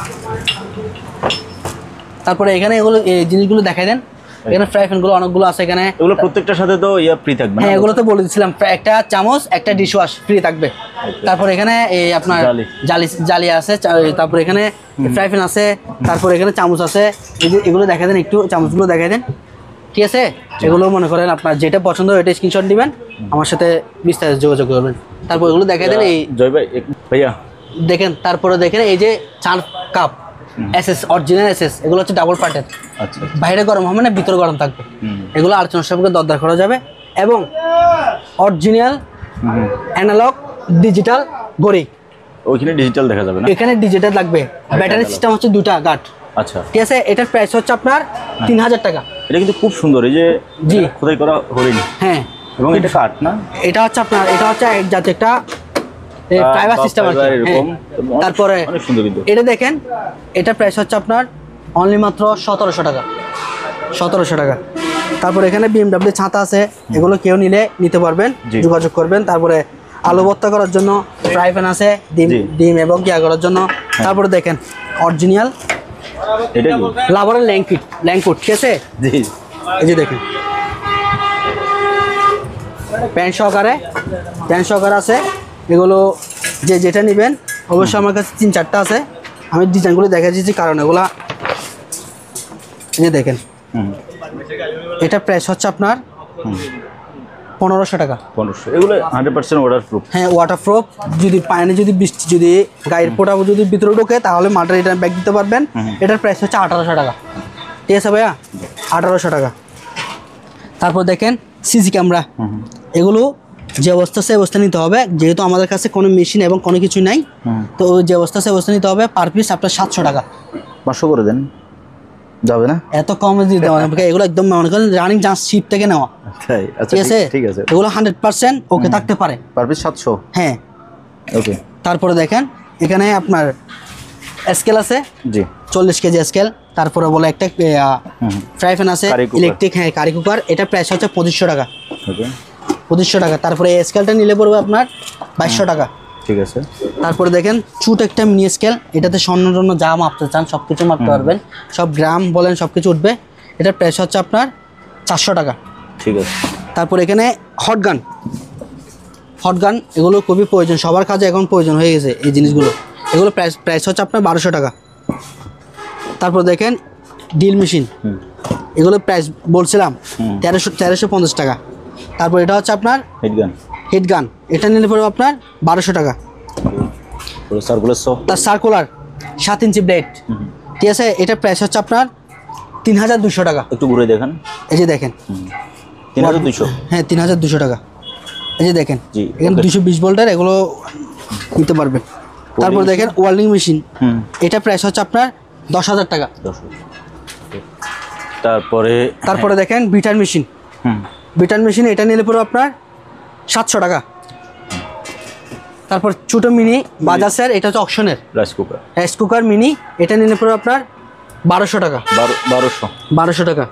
তারপরে এখানে এগুলো এই জিনিসগুলো দেখাই দেন, এখানে ফ্রাই প্যানগুলো অনেকগুলো আছে এখানে, এগুলো প্রত্যেকটার সাথে তো ফ্রি থাকবে না? হ্যাঁ, এগুলো তো বলে দিচ্ছিলাম, একটা চামচ একটা ডিশ ওয়াশ ফ্রি থাকবে। তারপর এখানে এই আপনার জালি আছে, তারপর এখানে ফ্রাই প্যান আছে, তারপর এখানে চামচ আছে, এই যে এগুলো দেখাই দেন, একটু চামচগুলো দেখাই দেন, ঠিক আছে। এগুলো মনে করেন আপনার যেটা পছন্দ ওইটা স্ক্রিনশট দিবেন, আমার সাথে বিস্তারিত যোগাযোগ করবেন। তারপর এগুলো দেখাই দেন। এই জয় ভাই ভাইয়া দেখেন, তারপরে দেখেন এই যে চার কাপ এসএস, অরিজিনাল এসএস, এগুলো হচ্ছে ডাবল পার্টের। আচ্ছা। বাইরে গরম হবে না, ভিতরে গরম থাকবে। এগুলো আলোচনা সাপেক্ষে দরদার করা যাবে। এবং অরিজিনাল অ্যানালগ ডিজিটাল ঘড়ি, ওইখানে ডিজিটাল দেখা যাবে না? এখানে ডিজিটাল লাগবে। ব্যাটারি সিস্টেম হচ্ছে 2টা গার্ড। আচ্ছা, ঠিক আছে। এটার প্রাইস হচ্ছে আপনার 3000 টাকা। এটা কিন্তু খুব সুন্দর, এই যে জি খোদাই করা হরিণ। হ্যাঁ, এবং এটা কাঠ না? এটা হচ্ছে আপনার, এটা হচ্ছে এক জাতীয় একটা ফাইবার সিস্টেম আর কি। তারপরে অনেক সুন্দর কিন্তু এটা দেখেন, এটা প্রাইস হচ্ছে আপনার অনলি মাত্র 1700 টাকা। 1700 টাকা। তারপরে এখানে BMW ছাতা আছে, এগুলো কেউ নিতে পারবেন, যোগাযোগ করবেন। তারপরে আলু ভর্তা করার জন্য ফ্রাই প্যান আছে, ডিম এবং কিয়া করার জন্য। তারপরে দেখেন অরিজিনাল এটা লাভারের ল্যাঙ্কুট, ঠিক আছে। জি, এই যে দেখেন প্যান সহকারে আছে। এগুলো যেটা নেবেন অবশ্যই আমার কাছে 3-4টা আছে, আমি ডিজাইনগুলো দেখা দিচ্ছি, কারণ এগুলা এই যে দেখেন, এটা প্রাইস হচ্ছে আপনার 1500 টাকা। 1500। এগুলো 100% ওয়াটারপ্রুফ? হ্যাঁ, ওয়াটারপ্রুফ। যদি পানি, যদি বৃষ্টি, যদি গায়ের পোটা যদি ভিতরে ঢোকে তাহলে মালটা রিটার্ন ব্যাক দিতে পারবেন। এটার প্রাইস হচ্ছে 1800 টাকা। ঠিক আছে ভাইয়া, 1800 টাকা। তারপর দেখেন সিসি ক্যামেরা, এগুলো যে অবস্থা সে অবস্থা নিতে হবে, যেহেতু আমাদের কাছে কোনো মেশিন এবং কোনো কিছু নাই, তো যে অবস্থা সে অবস্থা নিতে হবে। পার পিস আপনার 700 টাকা। 500 করে দেন, যাবে না? এত কমে দিতে হবে না, এগুলো একদম মনে করেন রানিং জাস্ট শিপ থেকে নেওয়া। আচ্ছা, ঠিক আছে, ঠিক আছে। এগুলো 100% ওকে থাকতে পারে। Per piece 700? হ্যাঁ, ওকে। তারপরে দেখেন এখানে আপনার স্কেল আছে, জি, 40 কেজি স্কেল। তারপরে বলে একটা ফ্রাই প্যান আছে ইলেকট্রিক, হ্যাঁ, কারি কুকার। এটা প্রাইস হচ্ছে 2500 টাকা। ওকে, 2500 টাকা। তারপরে এই স্কেলটা নিলে পড়বে আপনার 2200 টাকা। ঠিক আছে। তারপরে দেখেন ছোট একটা মিনি স্কেল, এটাতে স্বর্ণ যা মাপতে চান সব কিছু মাপতে পারবেন, সব গ্রাম বলেন সব কিছু উঠবে। এটার প্রাইস হচ্ছে আপনার 400 টাকা। ঠিক আছে। তারপর এখানে হট গান, এগুলো খুবই প্রয়োজন, সবার কাজে এখন প্রয়োজন হয়ে গেছে এই জিনিসগুলো। এগুলো প্রাইস হচ্ছে আপনার 1200 টাকা। তারপর দেখেন ডিল মেশিন, এগুলো প্রাইস বলছিলাম 1350 টাকা। তারপর এটা হচ্ছে আপনার হিট গান, এটা নিলে পড়বে আপনার 1200 টাকা। তার সার্কুলার 7 ইঞ্চি ব্লেড, ঠিক আছে। এটা প্রাইস হচ্ছে আপনার 3200 টাকা। একটু ঘুরে দেখেন, এই যে দেখেন 3200। হ্যাঁ, 3200 টাকা। এই যে দেখেন এখানে 220 ভোল্টের, এগুলো নিতে পারবেন। তারপর দেখেন ওয়েল্ডিং মেশিন, এটা প্রাইস হচ্ছে আপনার 10,000 টাকা। তারপরে দেখেন বিটার মেশিন, এটা নিলে পরে আপনার 700 টাকা। তারপর ছোট মিনি বাজাজের, এটা হচ্ছে অকশনের রাইস কুকার মিনি, এটা নিলে পরে আপনার 1200 টাকা। 1200 টাকা।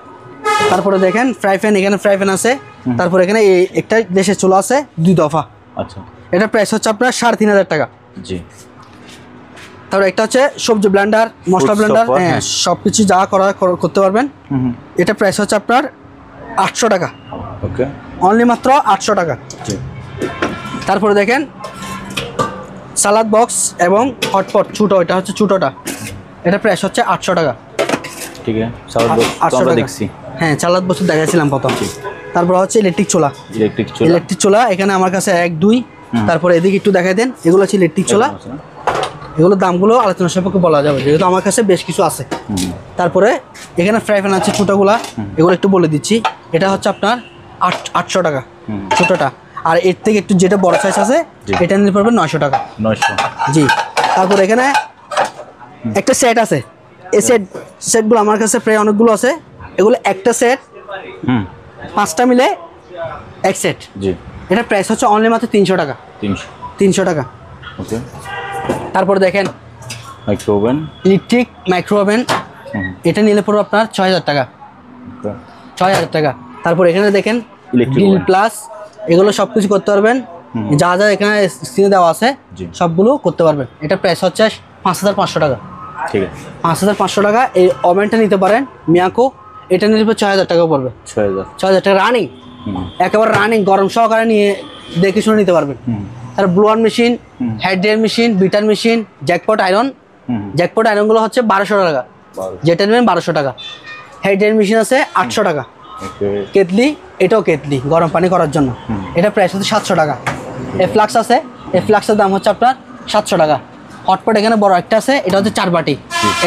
তারপরে দেখেন ফ্রাই প্যান, এখানে ফ্রাই প্যান আছে। তারপর এখানে একটা দেশের চুলা আছে 2 দফা। আচ্ছা, এটা প্রাইস হচ্ছে আপনার 3500 টাকা। জি। তারপর একটা হচ্ছে সবজি ব্লেন্ডার, মশলা ব্লেন্ডার, হ্যাঁ, সব কিছু যা করতে পারবেন। এটা প্রাইস হচ্ছে আপনার 800 টাকা। ওকে, অনলি মাত্র 800 টাকা। জি। তারপরে দেখেন সালাদ বক্স এবং হটপট ছোটো, এটা হচ্ছে ছোটোটা, এটা প্রাইস হচ্ছে 800 টাকা। ঠিক আছে, সালাদ বক্স 800 টাকা দেখছি। হ্যাঁ, সালাদ বক্স দেখাইছিলাম প্রথম। তারপর হচ্ছে ইলেকট্রিক চুলা, এখানে আমার কাছে 1 2। তারপরে এদিকে একটু দেখাই দেন, এগুলো হচ্ছে ইলেকট্রিক চুলা। এগুলোর দামগুলো আলোচনা সাপেক্ষে বলা যাবে, যেহেতু আমার কাছে বেশ কিছু আছে। তারপরে এখানে ফ্রাই প্যান আছে ছোটোগুলা, এগুলো একটু বলে দিচ্ছি। এটা হচ্ছে আপনার 800 টাকা ছোটোটা। আর এর থেকে একটু যেটা বড় সাইজ আছে জি। এটা নিতে পারবেন 900 টাকা। 900। জি। তারপর এখানে একটা সেট আছে, এই সেটগুলো আমার কাছে প্রায় অনেকগুলো আছে। এগুলো একটা সেট হুম 5টা মিলে এক সেট। জি। এটা প্রাইস হচ্ছে অনলি মাত্র 300 টাকা। 300 টাকা। ওকে। তারপর দেখেন micro oven. Electric micro oven, এটা নিলে পড়বে আপনার 6000 টাকা। 6000 টাকা। তারপর এখানে দেখেন Electric গ্রিল oven। প্লাস, এগুলো সব কিছু করতে পারবেন, যা যা এখানে স্ক্রিনে দেওয়া আছে জি। সবগুলো করতে পারবেন। এটা প্রাইস হচ্ছে 5500 টাকা। ঠিক আছে। 5500 টাকা। এই ওভেনটা নিতে পারেন মিয়াকো, এটা নিলে 6000 টাকা পড়বে। 6000 টাকা রানিং, একেবারে রানিং গরম সহকারে নিয়ে দেখে শুনে নিতে পারবেন। তার blower machine, head dryer machine, beater machine, jackpot iron. Jackpot আয়রনগুলো হচ্ছে 1200 টাকা, যেটা নেবেন 1200 টাকা। হেড ড্রায়ার মেশিন আছে 800 টাকা। ওকে। কেতলি, এটাও কেতলি গরম পানি করার জন্য, এটা প্রাইস হচ্ছে 700 টাকা। এই ফ্লাক্স আছে, এই ফ্লাক্সের দাম হচ্ছে আপনার 700 টাকা। হটপট এখানে বড় একটা আছে, এটা হচ্ছে 4 বাটি,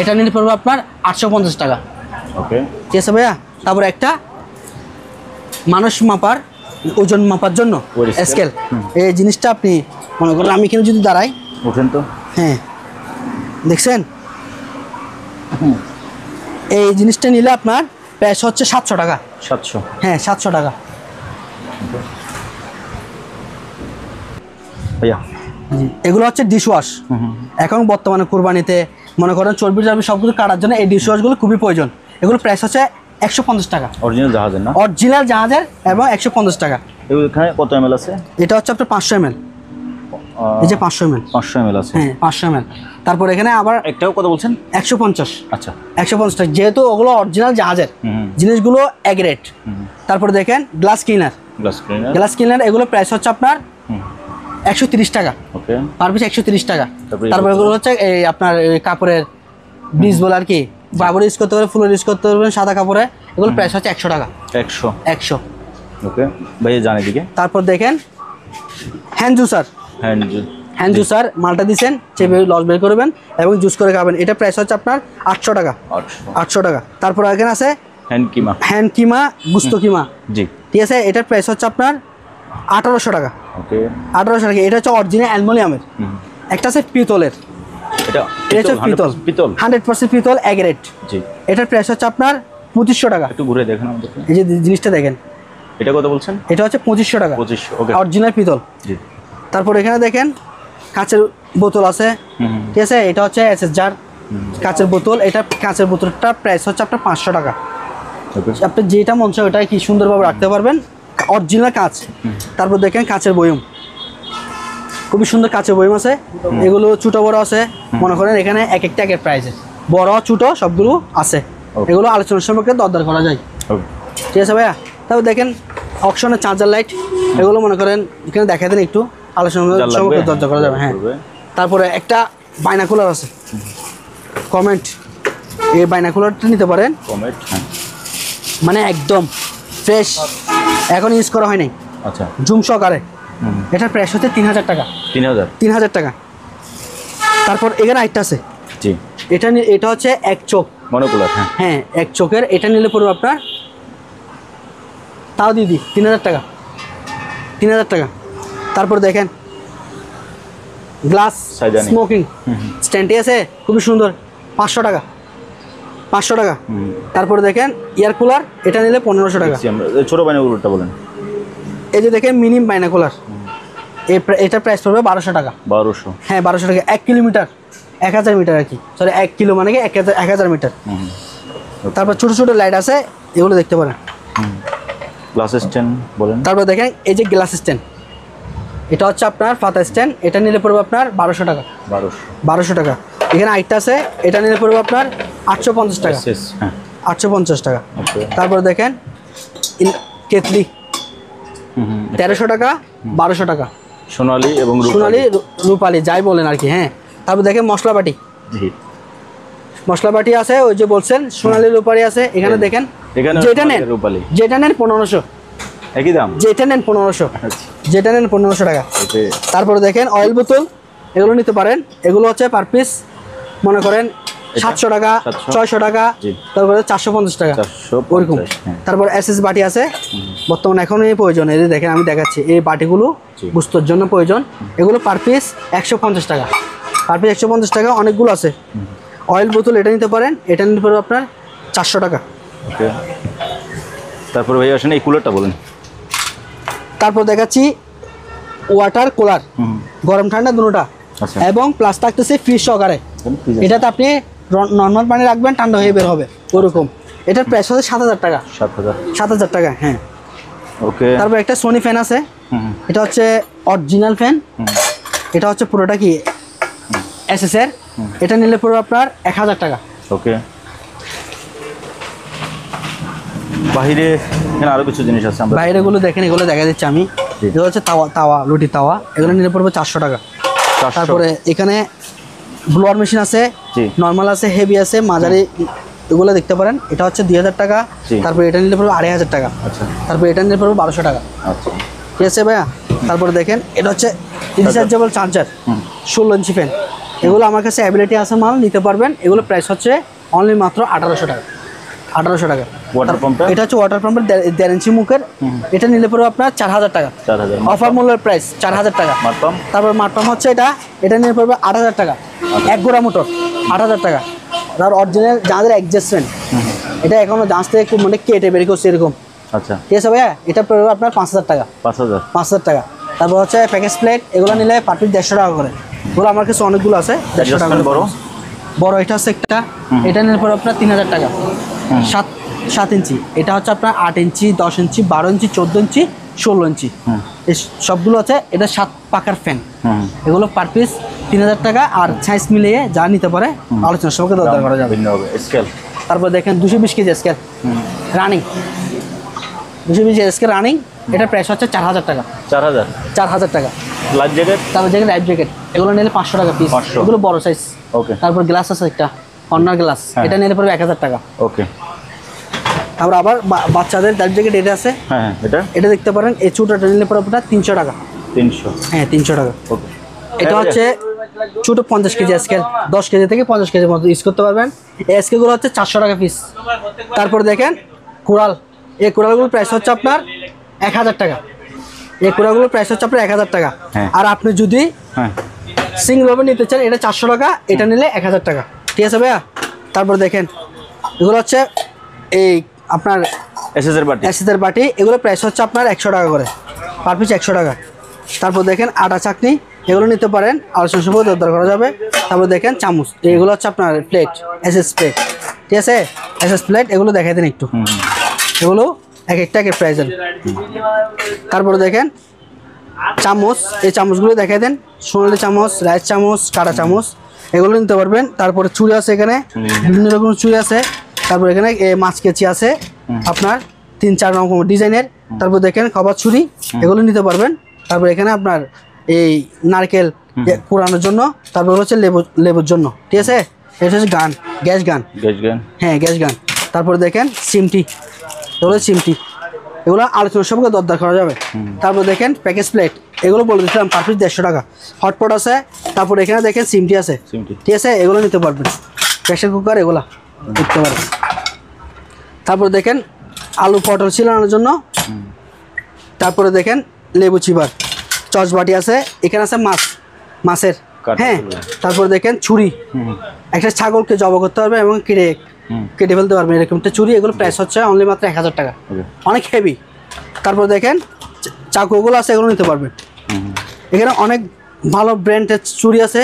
এটা নিলে পড়বে আপনার 850 টাকা। ওকে। ঠিক আছে ভাইয়া। তারপর একটা মানুষ মাপার, ওজন মাপার জন্য স্কেল। এই জিনিসটা আপনি মনে করেন আমি এখানে যদি দাঁড়াই, ওঠেন তো। হ্যাঁ দেখছেন, এই জিনিসটা নিলে আপনার প্রাইস হচ্ছে 700 টাকা। 700। হ্যাঁ 700 টাকা। ভাইয়া এগুলো হচ্ছে ডিশ ওয়াশ। এখন বর্তমানে কুরবানিতে মনে করেন চর্বি টর্বি সব কিছু কাটার জন্য এই ডিশ ওয়াশগুলো খুবই প্রয়োজন। এগুলো প্রাইস হচ্ছে 150 টাকা। অরিজিনাল জাহাজের না? অরিজিনাল জাহাজের, এবং 150 টাকা। এখানে কত ml আছে? এটা হচ্ছে আপনার 500 ml। এই যে 500 ml। 500 ml আছে। হ্যাঁ 500 ml। তারপর এখানে আবার একটাও কত বলছেন? 150। আচ্ছা। 150 টাকা, যেহেতু ওগুলো অরিজিনাল জাহাজের জিনিসগুলো এক রেট। তারপর দেখেন গ্লাস ক্লিনার। গ্লাস ক্লিনার এগুলো প্রাইস হচ্ছে আপনার 130 টাকা। ওকে। পার পিস 130 টাকা। তারপর এগুলো হচ্ছে এই আপনার কাপড়ের ব্রিজ বলে আর কি, বাবর ইউজ করতে পারবেন, ফুলের ইউজ করতে পারবেন, সাদা কাপড়ে। এগুলো প্রাইস হচ্ছে 100 টাকা। 100। ওকে ভাইয়া জানি দিকে। তারপর দেখেন হ্যান্ড জুসার। হ্যান্ড জুসার মালটা দিচ্ছেন, চেপে লস বের করবেন এবং জুস করে খাবেন। এটা প্রাইস হচ্ছে আপনার 800 টাকা। 800 টাকা। তারপর এখানে আছে হ্যান্ড কিমা, গুস্ত কিমা। জি। ঠিক আছে, এটার প্রাইস হচ্ছে আপনার 1800 টাকা। ওকে। 1800 টাকা। এটা হচ্ছে অরিজিনাল অ্যালুমিনিয়ামের। একটা আছে পিতলের, এটা হচ্ছে পিতল, 100% পিতল, এক রেট। জি। এটার প্রাইস হচ্ছে আপনার 2500 টাকা। একটু ঘুরে দেখেন আমাদেরকে। এই যে জিনিসটা দেখেন, এটা কত বলছেন? এটা হচ্ছে 2500 টাকা। 2500। ওকে। অরিজিনাল পিতল। জি। তারপর এখানে দেখেন কাঁচের বোতল আছে। ঠিক আছে, এটা হচ্ছে এসএস জার কাঁচের বোতল। এটা কাঁচের বোতলটা প্রাইস হচ্ছে আপনার 500 টাকা। আপনি যেটা মন চায় ওটা কি সুন্দরভাবে রাখতে পারবেন, অরিজিনাল কাঁচ। তারপর দেখেন কাঁচের বয়ম, খুবই সুন্দর কাঁচের বয়ম আছে। এগুলো ছোটো বড় আছে, মনে করেন এখানে এক একটা একের প্রাইসে, বড় ছোটো সবগুলো আছে। এগুলো আলোচনার সম্পর্কে দরদার করা যায়। ঠিক আছে ভাইয়া। তারপর দেখেন অকশনের চার্জার লাইট, এগুলো মনে করেন এখানে দেখা দেন একটু আলোচনার সম্পর্কে দরদার করা যাবে। হ্যাঁ। তারপরে একটা বাইনাকুলার আছে, কমেন্ট। এই বাইনাকুলারটা নিতে পারেন, মানে একদম ফ্রেশ, এখন ইউজ করা হয়নি। আচ্ছা। জুম সহকারে। এটার প্রাইস হচ্ছে 3000 টাকা। 3000 টাকা। তারপর এখানে আরেকটা আছে। জি। এটা হচ্ছে এক চোখ মনোকুলার। হ্যাঁ এক চোখের। এটা নিলে পড়বে আপনার, তাও দিদি 3000 টাকা। 3000 টাকা। তারপর দেখেন গ্লাস স্মোকিং স্ট্যান্ডটি আছে, খুবই সুন্দর, 500 টাকা। 500 টাকা। তারপরে দেখেন এয়ার কুলার, এটা নিলে 1500 টাকা। ছোট বাইনাকুলারটা বলেন। এই যে দেখেন মিনি বাইনাকুলার, এটা প্রাইস পড়বে 1200 টাকা। 1200? হ্যাঁ 1200 টাকা। 1 কিলোমিটার, 1000 মিটার আর কি, সরি 1 কিলো মানে কি 1000 মিটার। তারপর ছোট ছোট লাইট আছে, এগুলো দেখতে পারেন। গ্লাস স্ট্যান্ড বলেন। তারপর দেখেন এই যে গ্লাস স্ট্যান্ড, এটা হচ্ছে আপনার পাতা স্ট্যান্ড, এটা নিলে পড়বে আপনার 1200 টাকা। 1200 টাকা। এখানে আরেকটা আছে, এটা নিলে পড়বে আপনার 850 টাকা। 850 টাকা। তারপর দেখেন কেতলি, 1300 টাকা, 1200 টাকা। সোনালী এবং সোনালী রূপালী যাই বলেন আর কি। হ্যাঁ। তারপর দেখেন মশলা বাটি, মশলা বাটি আছে, ওই যে বলছেন সোনালী রূপালী আছে। এখানে দেখেন যেটা নেন 1500, একই দাম। যেটা নেন 1500 টাকা। তারপরে দেখেন অয়েল বোতল, এগুলো নিতে পারেন। এগুলো হচ্ছে পার পিস মনে করেন 700 টাকা, 600 টাকা, তারপরে 450 টাকা ওরকম। তারপর এসএস বাটি আছে, বর্তমানে এখন এই প্রয়োজন। এই যে দেখেন আমি দেখাচ্ছি, এই বাটিগুলো গুস্তর জন্য প্রয়োজন। এগুলো পার পিস 150 টাকা, পার পিস 150 টাকা। অনেকগুলো আছে। অয়েল বোতল এটা নিতে পারেন, এটা নিতে পারবে আপনার 400 টাকা। ওকে, তারপর ভাই আসেন এই কুলারটা বলেন। তারপর দেখাচ্ছি ওয়াটার কুলার, গরম ঠান্ডা দুটোটা, এবং প্লাস থাকতেছে ফ্রিজ সহকারে। এটাতে আপনি নর্মাল পানি রাখবেন, ঠান্ডা হয়ে বের হবে ওরকম। এটার প্রাইস হচ্ছে 7000 টাকা। 7000 টাকা, হ্যাঁ। ওকে, তারপর একটা সোনি ফ্যান আছে, এটা হচ্ছে অরিজিনাল ফ্যান। এটা হচ্ছে পুরোটা কি এসএস এর। এটা নিলে পুরো আপনার 1000 টাকা। ওকে, বাইরে এখানে আরো কিছু জিনিস আছে, আমরা বাইরেগুলো দেখেন, এগুলো দেখা দিচ্ছি আমি। এগুলো হচ্ছে তাওয়া লুটি তাওয়া, এগুলো নিলে পড়বে 400 টাকা। তারপরে এখানে ব্লোয়ার মেশিন আছে, নর্মাল আছে, হেভি আছে, মাঝারি, এগুলো দেখতে পারেন। এটা হচ্ছে 2000 টাকা। তারপরে এটা নিলে পড়বে 2500 টাকা। তারপরে এটা নিলে পড়বে 1200 টাকা। ঠিক আছে ভাইয়া। তারপরে দেখেন এটা হচ্ছে রিচার্জেবল চার্জার, 16 ইঞ্চি ফ্যান। এগুলো আমার কাছে অ্যাবিলিটি আছে, মাল নিতে পারবেন। এগুলো প্রাইস হচ্ছে অনলি মাত্র 1800 টাকা। 1800 টাকা। এটা হচ্ছে ওয়াটার পাম্পের 1.5 ইঞ্চি মুখের। এটা নিলে পড়বে আপনার 4000 টাকা। অফার মূল্যের প্রাইস 4000 টাকা। তারপর মাঠ পাম্প হচ্ছে এটা নিলে পড়বে 8000 টাকা। 1 গোড়া মোটর 8000 টাকা। তার অরিজিনাল যাদের অ্যাডজাস্টমেন্ট, এটা এখনো জাহাজ থেকে খুব মানে কেটে বের করছে এরকম। আচ্ছা, ঠিক আছে ভাইয়া। এটা পড়বে আপনার 5000 টাকা। 5000 টাকা। তারপর হচ্ছে প্যাকেজ প্লেট, এগুলো নিলে পার পিস 150 টাকা করে। এগুলো আমার কাছে অনেকগুলো আছে, 150 টাকা বড়। এটা হচ্ছে একটা, এটা নিলে পড়বে আপনার 3000 টাকা। 7 ইঞ্চি। এটা হচ্ছে আপনার 8 ইঞ্চি, 10 ইঞ্চি, 12 ইঞ্চি, 14 ইঞ্চি, 16 ইঞ্চি, এই সবগুলো আছে। এটা 7 পাকার ফ্যান। এগুলো পার পিস 3000 টাকা। আর সাইজ মিলিয়ে যা নিতে পারে আলোচনা সবকে দরকার করা যাবে। তারপর দেখেন 220 KG scale running, 220 KG scale running. এটার প্রাইস হচ্ছে 4000 টাকা। 4000 টাকা। লাইফ জ্যাকেট, তারপর দেখেন লাইফ জ্যাকেট, এগুলো নিলে 500 টাকা পিস। এগুলো বড় সাইজ। ওকে। তারপর গ্লাস আছে একটা, কর্নার গ্লাস, এটা নিলে পড়বে 1000 টাকা। ওকে। তারপর আবার বাচ্চাদের লাইফ জ্যাকেট এটা আছে, হ্যাঁ, এটা দেখতে পারেন। এই ছোটটা নিলে পড়বে আপনার 300 টাকা। 300, হ্যাঁ, 300 টাকা। ওকে। এটা হচ্ছে ছোট 50 কেজি স্কেল, 10 কেজি থেকে 50 কেজির মতো ইউজ করতে পারবেন। এই স্কেলগুলো হচ্ছে 400 টাকা পিস। তারপর দেখেন কুড়াল, এই কুড়ালগুলোর প্রাইস হচ্ছে আপনার 1000 টাকা। এই কুড়ালগুলোর প্রাইস হচ্ছে আপনার 1000 টাকা। আর আপনি যদি সিঙ্গেলভাবে নিতে চান, এটা 400 টাকা, এটা নিলে 1000 টাকা। ঠিক আছে ভাইয়া। তারপর দেখেন এগুলো হচ্ছে এই আপনার এসএসের বাটি, এগুলো প্রাইস হচ্ছে আপনার 100 টাকা করে, পার পিস 100 টাকা। তারপর দেখেন আটা চাকনি, এগুলো নিতে পারেন, আলোচনা সভা দরকার করা যাবে। তারপর দেখেন চামচ, এগুলো হচ্ছে আপনার প্লেট, এসএস প্লেট। ঠিক আছে, এসএস প্লেট, এগুলো দেখাই দেন একটু। এগুলো এক একটা প্রাইস। তারপরে দেখেন চামচ, এই চামচগুলো দেখাই দেন। সোনালি চামচ, রাইস চামচ, কাটা চামচ, এগুলো নিতে পারবেন। তারপরে চুড়ি আছে, এখানে বিভিন্ন রকমের চুড়ি আছে। তারপর এখানে মাছ কেচি আছে আপনার 3-4 রকম ডিজাইনের। তারপর দেখেন খাবার ছুরি, এগুলো নিতে পারবেন। তারপর এখানে আপনার এই নারকেল কোরানোর জন্য, তারপর হচ্ছে লেবুর জন্য। ঠিক আছে, এটা হচ্ছে গান, গ্যাস গান, হ্যাঁ, গ্যাস গান। তারপর দেখেন চিমটি, এগুলো চিমটি, এগুলো আলোচনা সবকে দরদার করা যাবে। তারপর দেখেন প্যাকেজ প্লেট, এগুলো বলে দিচ্ছিলাম পার পিস 150 টাকা। হটপট আছে। তারপর এখানে দেখেন চিমটি আছে, ঠিক আছে, এগুলো নিতে পারবেন। প্রেশার কুকার, এগুলো দেখতে পারবেন। তারপর দেখেন আলু পটল ছিলানোর জন্য। তারপরে দেখেন লেবু চিবার, চচবাটি আছে, এখানে আছে মাছের, হ্যাঁ। তারপর দেখেন ছুরি, একটা ছাগলকে জবা করতে পারবে এবং কেটে ফেলতে পারবেন, এরকম একটা ছুরি। এগুলো প্রাইস হচ্ছে অনলি মাত্র 1000 টাকা, অনেক হেভি। তারপর দেখেন চাকুগুলো আছে, এগুলো নিতে পারবেন। এখানে অনেক ভালো ব্র্যান্ডের ছুরি আছে,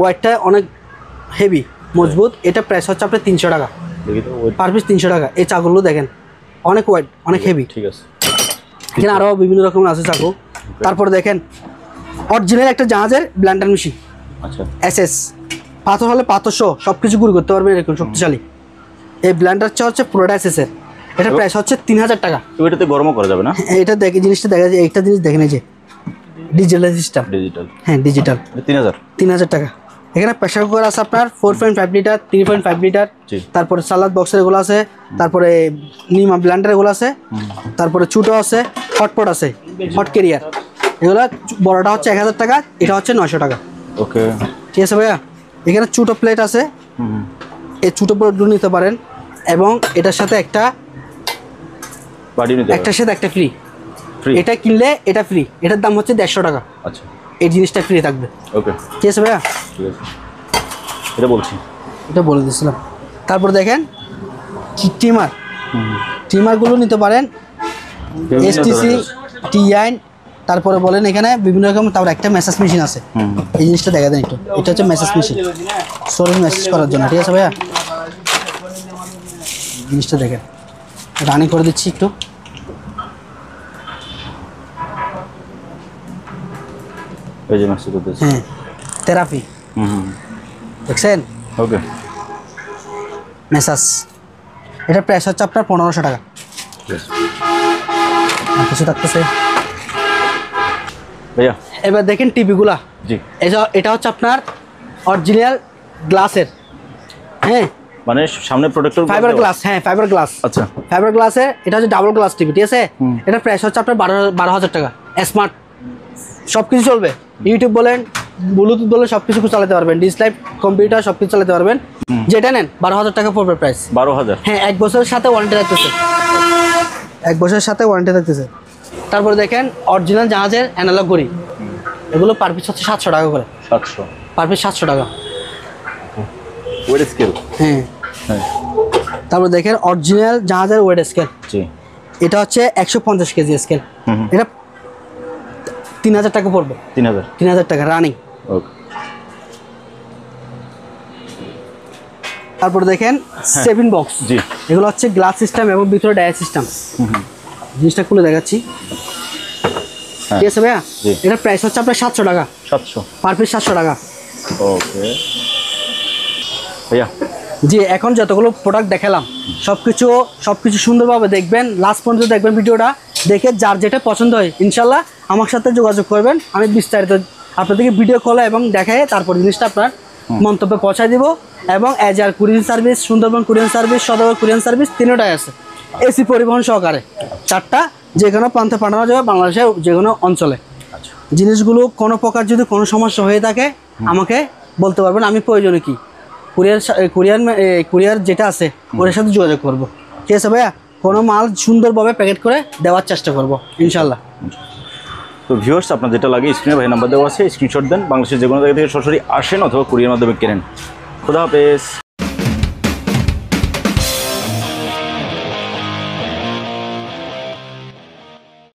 ওয়েটটা অনেক হেভি মজবুত। এটা প্রাইস হচ্ছে আপনার 300 টাকা, পার পিস 300 টাকা। এই চাকুগুলো দেখেন অনেক ওয়েট, অনেক হেভি। ঠিক আছে, এখানে আরও বিভিন্ন রকমের আছে চাকু। তারপর দেখেন অরিজিনাল একটা জাহাজের ব্লেন্ডার মেশিন, আচ্ছা, এসএস, পাথর হলে পাথর সহ সব কিছু গুঁড়ো করতে পারবেন, এরকম শক্তিশালী। এই ব্লেন্ডারটা হচ্ছে পুরোটা এসএসের। এটা প্রাইস হচ্ছে 3000 টাকা। এটাতে গরমও করা যাবে না? এটা দেখে জিনিসটা দেখা যায়, একটা জিনিস দেখেন, এই যে ডিজিটাল সিস্টেম, হ্যাঁ, ডিজিটাল। 3000 টাকা। এখানে প্রেসার কুকার আছে আপনার 4.5 লিটার, 3.5 লিটার। তারপরে সালাদ বক্সের এগুলো আছে। তারপরে নিমা ব্লেন্ডার এগুলো আছে। তারপরে ছোটো আছে, হটপট আছে, হট ক্যারিয়ার। এগুলো বড়টা হচ্ছে 1000 টাকা, এটা হচ্ছে 900 টাকা। ওকে, ঠিক আছে ভাইয়া। এখানে ছোটো প্লেট আছে, এই ছোটো প্লেটগুলো নিতে পারেন। এবং এটার সাথে একটা বাড়ি নিতে একটার সাথে একটা ফ্রি। ফ্রি? এটা কিনলে এটা ফ্রি, এটার দাম হচ্ছে 150 টাকা। আচ্ছা, এই জিনিসটা ফ্রি থাকবে। ওকে, ঠিক আছে ভাইয়া, ঠিক আছে, এটা বলছি। এটা বলে দিয়েছিলাম। তারপর দেখেন ট্রিমারগুলো নিতে পারেন, এসটিসি, টিআইন, তারপরে বলেন এখানে বিভিন্ন রকম। তারপর একটা মেসেজ মেশিন আছে, এই জিনিসটা দেখা দেন একটু। এটা হচ্ছে মেসেজ মেশিন, সরি মেসেজ করার জন্য। ঠিক আছে ভাইয়া, জিনিসটা দেখেন, রানিং করে দিচ্ছি একটু। এই যে মেসেজ করতেছি। হ্যাঁ, থেরাপি দেখছেন, ওকে। মেসাজ, এটা প্রাইস হচ্ছে আপনার 1500 টাকা। আর কিছু থাকতেছে ভাইয়া? এবার দেখেন টিভিগুলা, জি, এটা হচ্ছে আপনার অরিজিনাল গ্লাসের। হ্যাঁ, মানে সামনে প্রোটেক্টর ফাইবার গ্লাস। হ্যাঁ, ফাইবার গ্লাস। আচ্ছা, ফাইবার গ্লাসের এটা হচ্ছে ডাবল গ্লাস টিভি। ঠিক আছে, এটা প্রাইস হচ্ছে আপনার 12,000 টাকা। স্মার্ট সব কিছু চলবে, ইউটিউব বলেন, ব্লুটুথ বলেন, সব কিছু চালাতে পারবেন, ডিসপ্লে, কম্পিউটার সব কিছু চালাতে পারবেন। যেটা নেন 12,000 টাকা পড়বে প্রাইস। 12,000? হ্যাঁ, 1 বছরের সাথে ওয়ারেন্টি থাকতেছে। 1 বছরের সাথে ওয়ারেন্টি থাকতেছে। তারপরে দেখেন অরিজিনাল জাহাজের অ্যানালগ ঘড়ি, এগুলো পার পিস হচ্ছে 700 টাকা করে। 700 পার পিস 700 টাকা। Weight scale? হ্যাঁ। হ্যাঁ। তারপর দেখেন অরিজিনাল জাহাজের ওয়েট স্কেল, জি, এটা হচ্ছে 150 কেজি স্কেল। এটা 3000 টাকা পড়বে। 3000 টাকা রানিং। ওকে। তারপর দেখেন 7 বক্স, জি, এগুলো হচ্ছে গ্লাস সিস্টেম এবং ভিতরে ডায়াল সিস্টেম। জিনিসটা খুলে দেখাচ্ছি। ঠিক আছে ভাইয়া, জি। এটা প্রাইস হচ্ছে আপনার 700 টাকা। 700? পার পিস 700 টাকা। ওকে ভাইয়া। জি, এখন যতগুলো প্রোডাক্ট দেখালাম সবকিছু সুন্দরভাবে দেখবেন, লাস্ট পর্যন্ত দেখবেন ভিডিওটা, দেখে যার যেটা পছন্দ হয় ইনশাল্লাহ আমার সাথে যোগাযোগ করবেন। আমি বিস্তারিত আপনাদেরকে ভিডিও কলে এবং দেখায় তারপর জিনিসটা আপনার মন্তব্যে পৌঁছায় দিব। এবং এজার courier service, Sundarban courier service, Sadar courier service, তিনটাই আছে, এসি পরিবহন সহকারে। 4টা, যে কোনো প্রান্তে পাঠানো যাবে বাংলাদেশের যে কোনো অঞ্চলে। আচ্ছা, জিনিসগুলো কোনো প্রকার যদি কোনো সমস্যা হয়ে থাকে আমাকে বলতে পারবেন, আমি প্রয়োজনে কি কুরিয়ার যেটা আছে ওর সাথে যোগাযোগ করবো। ঠিক আছে ভাইয়া, কোনো মাল সুন্দরভাবে প্যাকেট করে দেওয়ার চেষ্টা করবো ইনশাল্লাহ। তো ভিউয়ার্স, আপনার যেটা লাগে স্ক্রিনে ভাই নাম্বার দেওয়া আছে, স্ক্রিনশট দেন, বাংলাদেশের যে কোনো জায়গা থেকে সরাসরি আসেন অথবা কুরিয়ার মাধ্যমে কেনেন। খুদা হাফেজ।